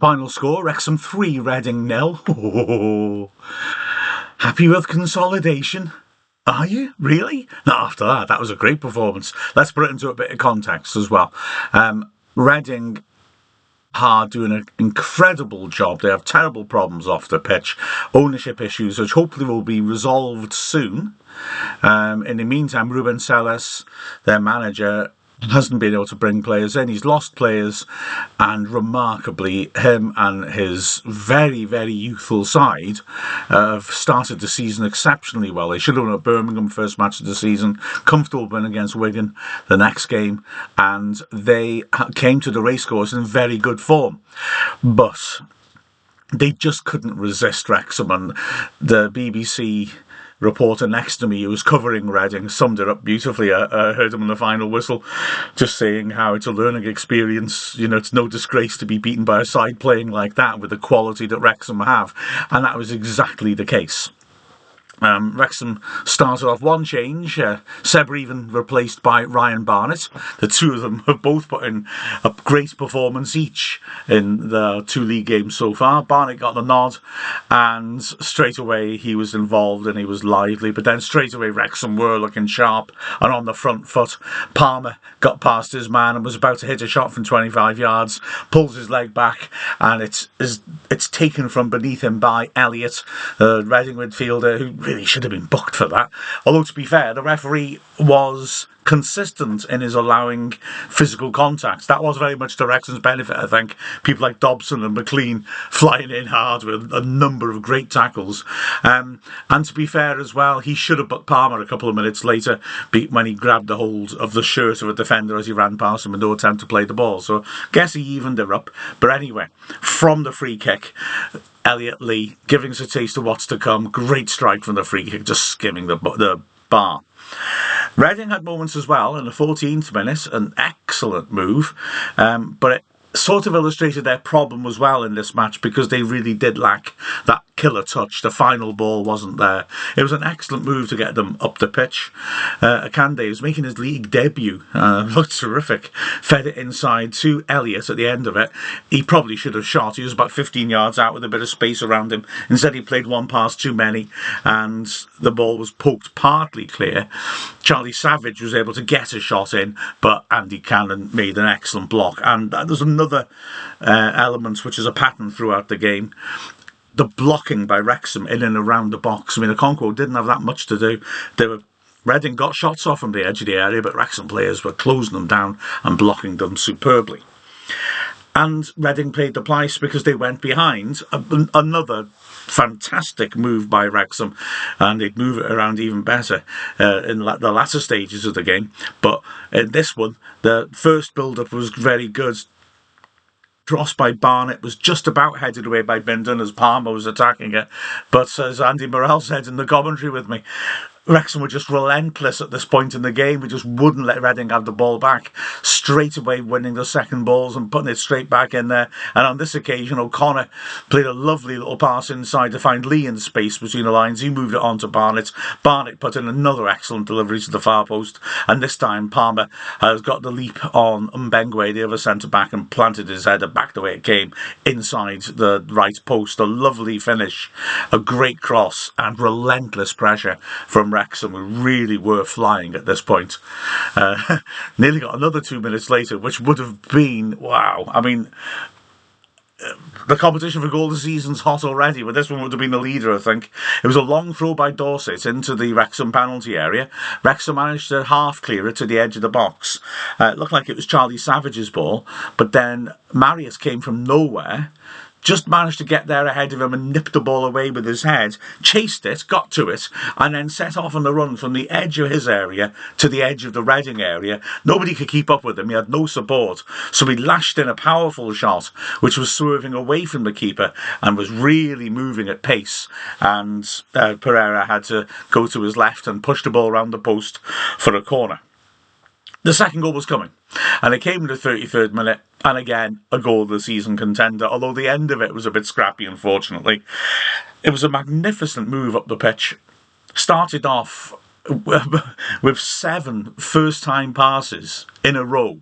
Final score, Wrexham 3, Reading 0. Oh, happy with consolidation? Are you? Really? Not after that. That was a great performance. Let's put it into a bit of context as well. Reading are doing an incredible job. They have terrible problems off the pitch, ownership issues, which hopefully will be resolved soon. In the meantime, Ruben Selles, their manager, hasn't been able to bring players in. He's lost players, and remarkably, him and his very, very youthful side have started the season exceptionally well. They should have won at Birmingham first match of the season, comfortable win against Wigan the next game, and they came to the racecourse in very good form. But they just couldn't resist Wrexham, and the BBC reporter next to me who was covering Reading summed it up beautifully. I heard him in the final whistle just saying how it's a learning experience. You know, it's no disgrace to be beaten by a side playing like that with the quality that Wrexham have, and that was exactly the case. Wrexham started off one change, Seb Reven replaced by Ryan Barnett. The two of them have both put in a great performance each in the two league games so far. Barnett got the nod, and straight away he was involved and he was lively, but then straight away Wrexham were looking sharp and on the front foot. Palmer got past his man and was about to hit a shot from 25 yards, pulls his leg back, and it's taken from beneath him by Elliott, the Reading midfielder, who really should have been booked for that. Although, to be fair, the referee was consistent in his allowing physical contacts. That was very much to Wrexham's benefit, I think. People like Dobson and McLean flying in hard with a number of great tackles. And to be fair as well, he should have booked Palmer a couple of minutes later when he grabbed the hold of the shirt of a defender as he ran past him with no attempt to play the ball. So I guess he evened her up. But anyway, from the free kick, Elliott Lee giving us a taste of what's to come. Great strike from the free kick, just skimming the bar. Reading had moments as well in the 14th minute, an excellent move, but it sort of illustrated their problem as well in this match because they really did lack that killer touch. The final ball wasn't there. It was an excellent move to get them up the pitch. Akande was making his league debut. Looked terrific. Fed it inside to Elliott at the end of it. He probably should have shot. He was about 15 yards out with a bit of space around him. Instead, he played one pass too many, and the ball was poked partly clear. Charlie Savage was able to get a shot in, but Andy Cannon made an excellent block. And there's another element which is a pattern throughout the game. The blocking by Wrexham in and around the box. I mean, the Okonkwo didn't have that much to do. Reading got shots off from the edge of the area, but Wrexham players were closing them down and blocking them superbly. And Reading paid the price because they went behind. Another fantastic move by Wrexham, and they'd move it around even better in the latter stages of the game. But in this one, the first build-up was very good. Cross by Barnett was just about headed away by Bindon as Palmer was attacking it. But as Andy Morrell said in the commentary with me, Wrexham were just relentless at this point in the game. We just wouldn't let Reading have the ball back. Straight away winning the second balls and putting it straight back in there. And on this occasion, O'Connor played a lovely little pass inside to find Lee in space between the lines. He moved it on to Barnett. Barnett put in another excellent delivery to the far post. And this time, Palmer has got the leap on Mbengwe, the other centre-back, and planted his header back the way it came inside the right post. A lovely finish, a great cross, and relentless pressure from Wrexham, who really were flying at this point. Nearly got another 2 minutes later, which would have been, wow. I mean, the competition for goal of the season's hot already, but this one would have been the leader, I think. It was a long throw by Dorset into the Wrexham penalty area. Wrexham managed to half clear it to the edge of the box. It looked like it was Charlie Savage's ball, but then Marius came from nowhere, just managed to get there ahead of him and nipped the ball away with his head, chased it, got to it, and then set off on the run from the edge of his area to the edge of the Reading area. Nobody could keep up with him. He had no support. So he lashed in a powerful shot, which was swerving away from the keeper and was really moving at pace. And Pereira had to go to his left and push the ball around the post for a corner. The second goal was coming, and it came in the 33rd minute, and again, a goal of the season contender, although the end of it was a bit scrappy, unfortunately. It was a magnificent move up the pitch. Started off with 7 first-time passes in a row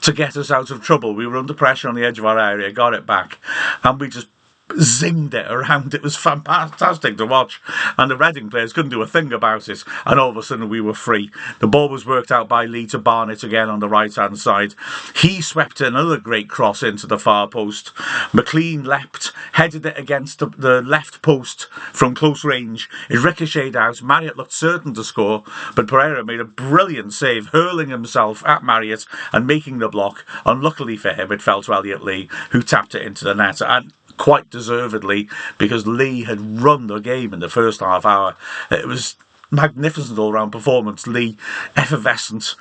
to get us out of trouble. We were under pressure on the edge of our area, got it back, and we just zinged it around. It was fantastic to watch, and the Reading players couldn't do a thing about it, and all of a sudden we were free. The ball was worked out by Lee to Barnett again on the right hand side. He swept another great cross into the far post. McLean leapt, headed it against the left post from close range. It ricocheted out. Marriott looked certain to score, but Pereira made a brilliant save, hurling himself at Marriott and making the block. Unluckily for him, it fell to Elliot Lee, who tapped it into the net, and quite deservedly, because Lee had run the game in the first half hour. It was magnificent all-round performance. Lee, effervescent,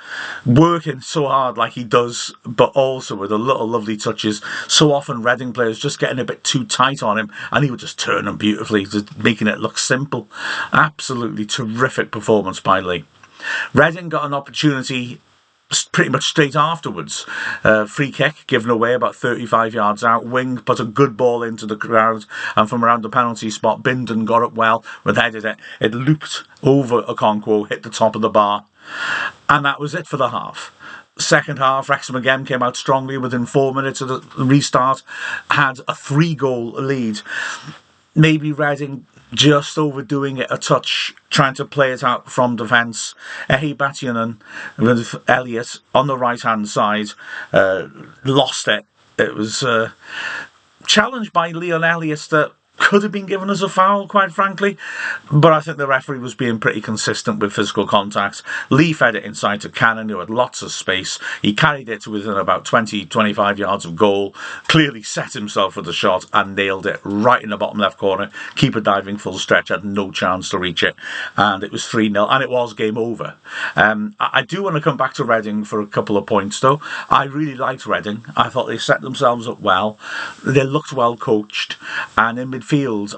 working so hard like he does, but also with the little lovely touches. So often Reading players just getting a bit too tight on him, and he would just turn them beautifully, just making it look simple. Absolutely terrific performance by Lee. Reading got an opportunity pretty much straight afterwards. Free kick given away about 35 yards out. Wing put a good ball into the crowd, and from around the penalty spot, Bindon got it well, with headed it. It looped over Okonkwo, hit the top of the bar, and that was it for the half. Second half, Wrexham again came out strongly. Within 4 minutes of the restart, had a 3-goal lead. Maybe Reading just overdoing it a touch, trying to play it out from defence. Ehi Batyanen with Elliott on the right-hand side lost it. It was challenged by Leon Elliott that could have been given as a foul, quite frankly, but I think the referee was being pretty consistent with physical contact. Lee fed it inside to Cannon, who had lots of space. He carried it to within about 20-25 yards of goal, clearly set himself for the shot and nailed it right in the bottom left corner. Keeper diving full stretch, had no chance to reach it, and it was 3-0, and it was game over. I do want to come back to Reading for a couple of points, though. I really liked Reading. I thought they set themselves up well. They looked well coached, and in midfield,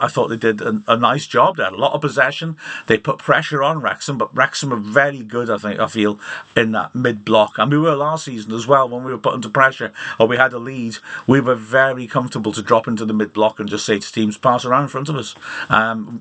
I thought they did a nice job. They had a lot of possession. They put pressure on Wrexham, but Wrexham are very good, I feel, in that mid-block. And we were last season as well, when we were put under pressure or we had a lead. We were very comfortable to drop into the mid-block and just say to teams, pass around in front of us.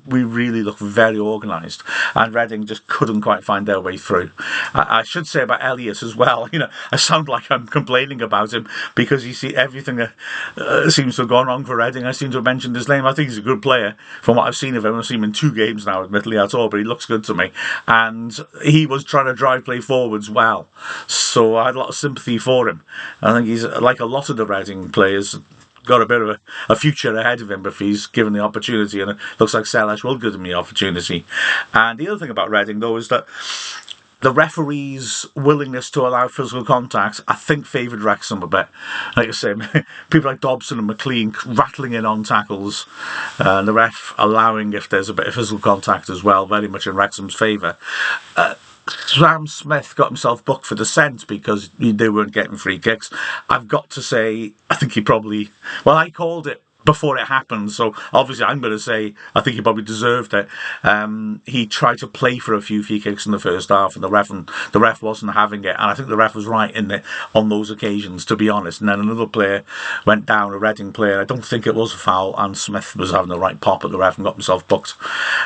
We really looked very organised, and Reading just couldn't quite find their way through. I should say about Elliott as well, I sound like I'm complaining about him because you see everything that seems to have gone wrong for Reading. I seem to have mentioned his name. I think he's a good player from what I've seen of him. I've seen him in 2 games now, admittedly, that's all, but he looks good to me. And he was trying to drive play forwards well, so I had a lot of sympathy for him. I think he's, like a lot of the Reading players, got a bit of a future ahead of him if he's given the opportunity, and it looks like Selesh will give him the opportunity. And the other thing about Reading, though, is that the referee's willingness to allow physical contact, I think, favoured Wrexham a bit. Like I say, people like Dobson and McLean rattling in on tackles, and the ref allowing if there's a bit of physical contact as well, very much in Wrexham's favour. Sam Smith got himself booked for dissent because they weren't getting free kicks. I've got to say, I think he probably... Well, I called it before it happened, so obviously I'm going to say I think he probably deserved it. He tried to play for a few free kicks in the first half, and the ref wasn't having it, and I think the ref was right in it on those occasions, to be honest. And then another player went down, a Reading player. I don't think it was a foul, and Smith was having the right pop at the ref and got himself booked.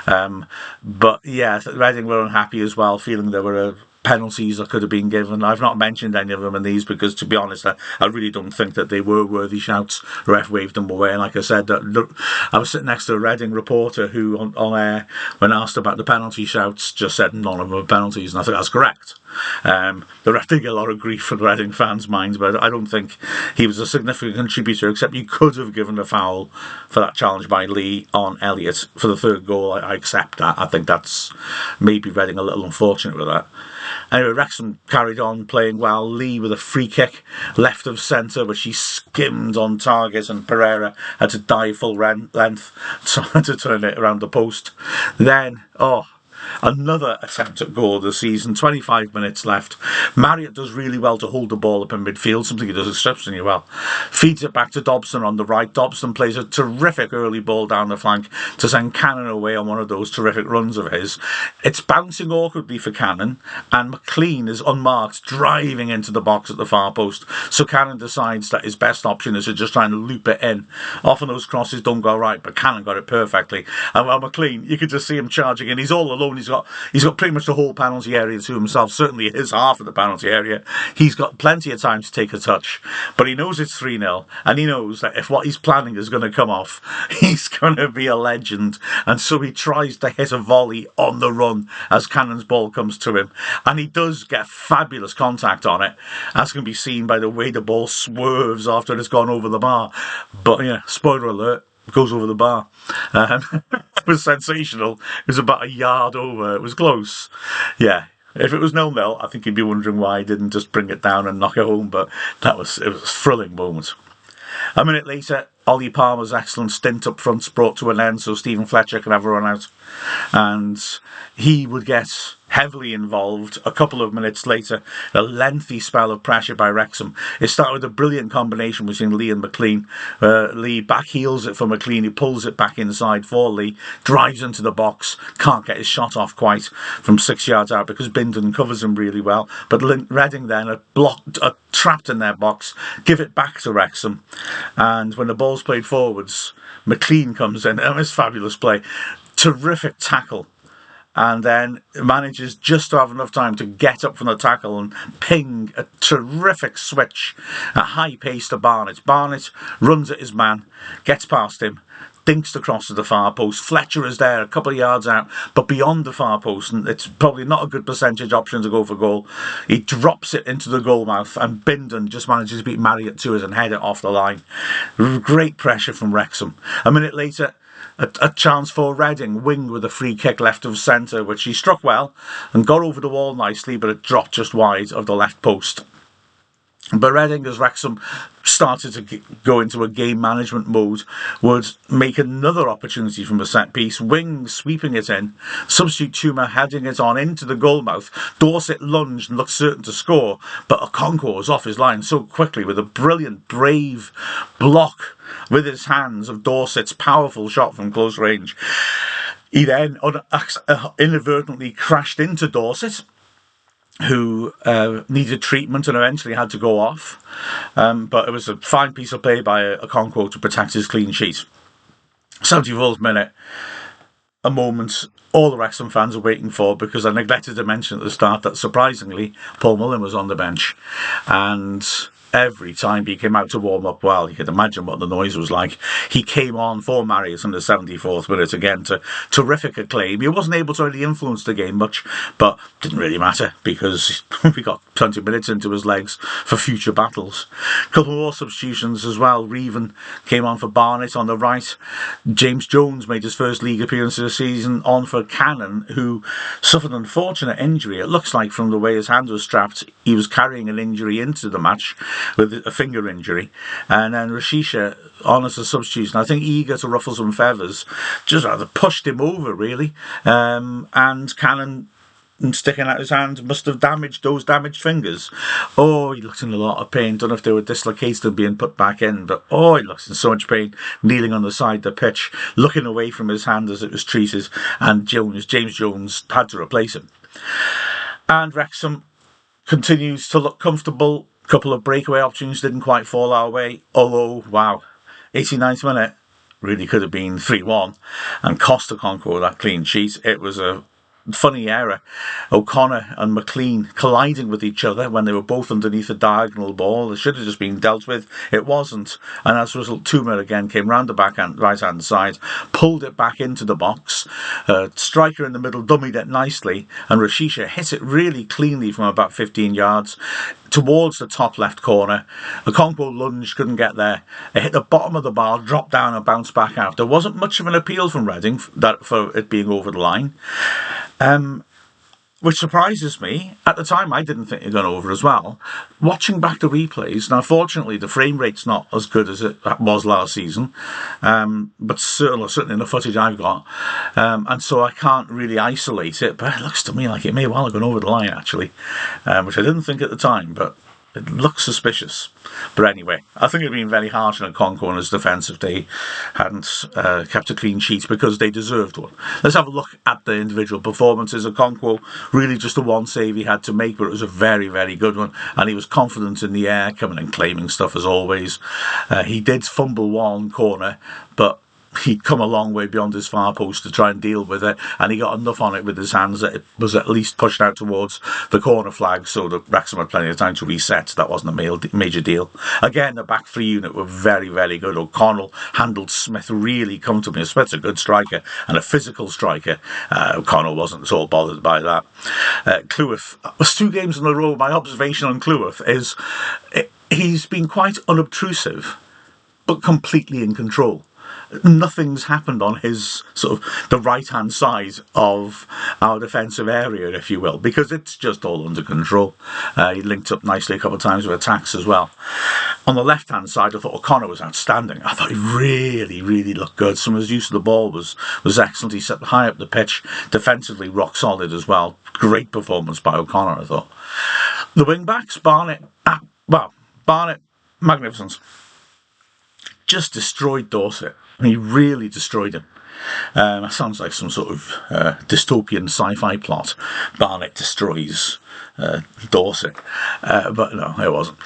But yeah, Reading were unhappy as well, feeling there were penalties that could have been given. I've not mentioned any of them in these because, to be honest, I really don't think that they were worthy shouts. The ref waved them away, and like I said, I was sitting next to a Reading reporter who, on air, when asked about the penalty shouts, just said none of them were penalties, and I think that's correct. The ref did get a lot of grief from Reading fans' minds, but I don't think he was a significant contributor, except you could have given a foul for that challenge by Lee on Elliott for the 3rd goal. I accept that. I think that's maybe Reading a little unfortunate with that. Anyway, Wrexham carried on playing well. Lee with a free kick left of centre, which he skimmed on target, and Pereira had to dive full length to turn it around the post. Then, another attempt at goal of the season, 25 minutes left. Marriott does really well to hold the ball up in midfield, something he does exceptionally well. Feeds it back to Dobson on the right. Dobson plays a terrific early ball down the flank to send Cannon away on one of those terrific runs of his. It's bouncing awkwardly for Cannon, and McLean is unmarked, driving into the box at the far post. So Cannon decides that his best option is to just try and loop it in. Often those crosses don't go right, but Cannon got it perfectly. And while McLean, you could just see him charging in. He's all alone own. He's got pretty much the whole penalty area to himself. Certainly his half of the penalty area. He's got plenty of time to take a touch, but he knows it's 3-0, and he knows that if what he's planning is going to come off, he's going to be a legend. And so he tries to hit a volley on the run as Cannon's ball comes to him, and he does get fabulous contact on it. That's going to be seen by the way the ball swerves after it's gone over the bar. But yeah, spoiler alert, goes over the bar. It was sensational. It was about a yard over. It was close. Yeah. If it was 0-0, I think he'd be wondering why he didn't just bring it down and knock it home. But it was a thrilling moment. A minute later, Ollie Palmer's excellent stint up front's brought to an end so Stephen Fletcher can have a run out. And he would get heavily involved a couple of minutes later. A lengthy spell of pressure by Wrexham. It started with a brilliant combination between Lee and McLean. Lee backheels it for McLean. He pulls it back inside for Lee. Drives into the box. Can't get his shot off quite from 6 yards out because Bindon covers him really well. But Reading then are trapped in their box. Give it back to Wrexham. And when the ball's played forwards, McLean comes in. And it's fabulous play. Terrific tackle. And then manages just to have enough time to get up from the tackle and ping a terrific switch at high pace to Barnett. Barnett runs at his man, gets past him, dinks across to the far post. Fletcher is there a couple of yards out, but beyond the far post, and it's probably not a good percentage option to go for goal. He drops it into the goal mouth, and Bindon just manages to beat Marriott to it and head it off the line. Great pressure from Wrexham. A minute later, a chance for Reading. Wing with a free kick left of centre, which he struck well and got over the wall nicely, but it dropped just wide of the left post. But Reading, as Wrexham started to go into a game management mode, would make another opportunity from a set piece. Wing sweeping it in, substitute Tuma heading it on into the goal mouth. Dorset lunged and looked certain to score, but Okonkwo was off his line so quickly with a brilliant, brave block with his hands of Dorset's powerful shot from close range. He then inadvertently crashed into Dorset, who needed treatment and eventually had to go off. But it was a fine piece of play by Okonkwo to protect his clean sheet. 74th minute, a moment all the Wrexham fans are waiting for, because I neglected to mention at the start that surprisingly Paul Mullin was on the bench. And every time he came out to warm up, well, you could imagine what the noise was like. He came on for Marius in the 74th minute again to terrific acclaim. He wasn't able to really influence the game much, but didn't really matter because we got 20 minutes into his legs for future battles. A couple more substitutions as well. Reven came on for Barnett on the right. James Jones made his first league appearance of the season on for Cannon, who suffered an unfortunate injury. It looks like from the way his hand was strapped, he was carrying an injury into the match, with a finger injury. And then Rashisha on as a substitution. I think eager to ruffle some feathers, just rather pushed him over really. And Cannon, sticking out his hand, must have damaged those damaged fingers. Oh, he looked in a lot of pain. Don't know if they were dislocated and being put back in, but oh, he looks in so much pain, kneeling on the side of the pitch, looking away from his hand as it was treated. And James Jones had to replace him. And Wrexham continues to look comfortable. Couple of breakaway options didn't quite fall our way, although, wow, 89th minute really could have been 3-1 and cost Okonkwo that clean sheet. It was a funny error. O'Connor and McLean colliding with each other when they were both underneath a diagonal ball. It should have just been dealt with. It wasn't. And as a result, Tuma again came round the right-hand side, pulled it back into the box. Striker in the middle dummied it nicely, and Rashisha hit it really cleanly from about 15 yards towards the top left corner. Okonkwo lunged, couldn't get there. It hit the bottom of the bar, dropped down and bounced back out. There wasn't much of an appeal from Reading for it being over the line. Which surprises me. At the time, I didn't think it had gone over as well. Watching back the replays, now fortunately the frame rate's not as good as it was last season, but certainly in the footage I've got, and so I can't really isolate it, but it looks to me like it may well have gone over the line actually, which I didn't think at the time, but it looks suspicious. But anyway, I think it would have been very harsh on Okonkwo and his defence if they hadn't kept a clean sheet, because they deserved one. Let's have a look at the individual performances. Okonkwo, really just the one save he had to make, but it was a very, very good one. And he was confident in the air, coming and claiming stuff as always. He did fumble one corner, but he'd come a long way beyond his far post to try and deal with it, and he got enough on it with his hands that it was at least pushed out towards the corner flag, so that Wrexham had plenty of time to reset. That wasn't a major deal. Again, the back three unit were very, very good. O'Connell handled Smith really comfortably. Smith's a good striker and a physical striker. O'Connell wasn't at all bothered by that. Cleworth was 2 games in a row. My observation on Cleworth is he's been quite unobtrusive, but completely in control. Nothing's happened on his sort of the right-hand side of our defensive area, if you will, because it's just all under control. He linked up nicely a couple of times with attacks as well. On the left-hand side, I thought O'Connor was outstanding. I thought he really, really looked good. Some of his use of the ball was excellent. He set high up the pitch, defensively rock solid as well. Great performance by O'Connor, I thought. The wing-backs, Barnett, magnificent. Just destroyed Dorset. He really destroyed him. That sounds like some sort of dystopian sci-fi plot. Barnett destroys Dorset. But no, it wasn't.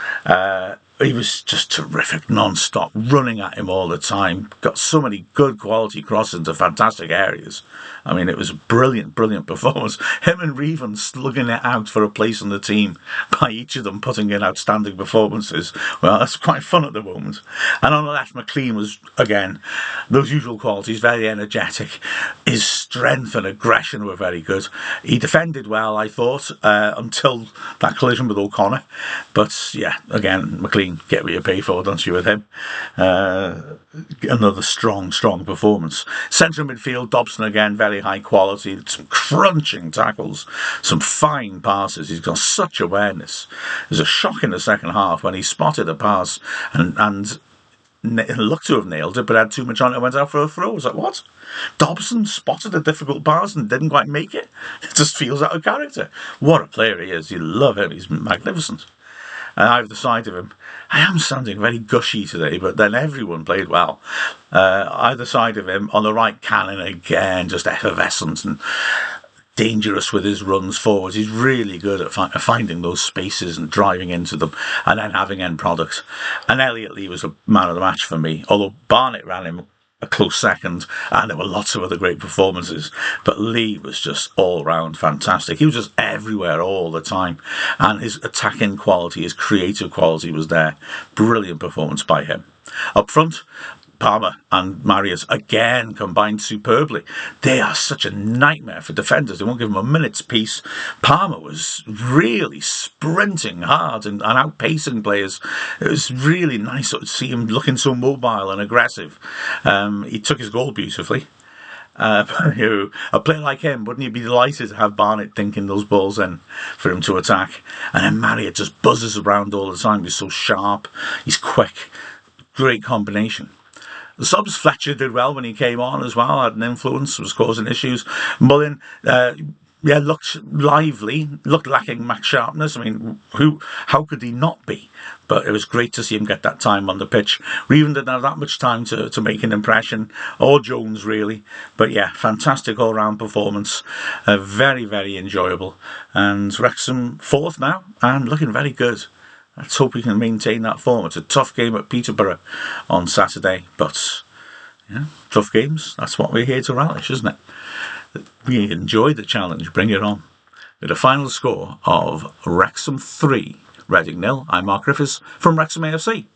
He was just terrific, non-stop, running at him all the time. Got so many good quality crosses into fantastic areas. I mean, it was a brilliant, brilliant performance. Him and Revan slugging it out for a place on the team by each of them putting in outstanding performances. Well, that's quite fun at the moment. And on the left, McLean was, again, those usual qualities, very energetic. His strength and aggression were very good. He defended well, I thought, until that collision with O'Connor. But, yeah, again, McLean, get what you pay for, don't you, with him? Another strong performance. Central midfield, Dobson again, very high quality, some crunching tackles, some fine passes. He's got such awareness. There's a shock in the second half when he spotted a pass and looked to have nailed it, but had too much on it and went out for a throw. I was like, what? Dobson spotted a difficult pass and didn't quite make it? It just feels out of character. What a player he is. You love him. He's magnificent. And either side of him, I am sounding very gushy today, but then everyone played well. Either side of him, on the right, Cannon again, just effervescent and dangerous with his runs forwards. He's really good at finding those spaces and driving into them and then having end product. And Elliot Lee was a man of the match for me, although Barnett ran him a close second, and there were lots of other great performances, but Lee was just all round fantastic. He was just everywhere all the time, and his attacking quality, his creative quality was there. Brilliant performance by him. Up front, Palmer and Marius again combined superbly. They are such a nightmare for defenders. They won't give them a minute's peace. Palmer was really sprinting hard and outpacing players. It was really nice to see him looking so mobile and aggressive. He took his goal beautifully. A player like him, wouldn't you be delighted to have Barnett thinking those balls in for him to attack? And then Marriott just buzzes around all the time. He's so sharp. He's quick. Great combination. The subs, Fletcher did well when he came on as well, had an influence, was causing issues. Mullin, looked lively, looked lacking match sharpness. I mean, how could he not be? But it was great to see him get that time on the pitch. Revan didn't have that much time to make an impression, or Jones really. But yeah, fantastic all-round performance. Very, very enjoyable. And Wrexham 4th now, and looking very good. Let's hope we can maintain that form. It's a tough game at Peterborough on Saturday, but tough games, that's what we're here to relish, isn't it? We enjoy the challenge, bring it on. With a final score of Wrexham 3, Reading 0, I'm Mark Griffiths from Wrexham AFC.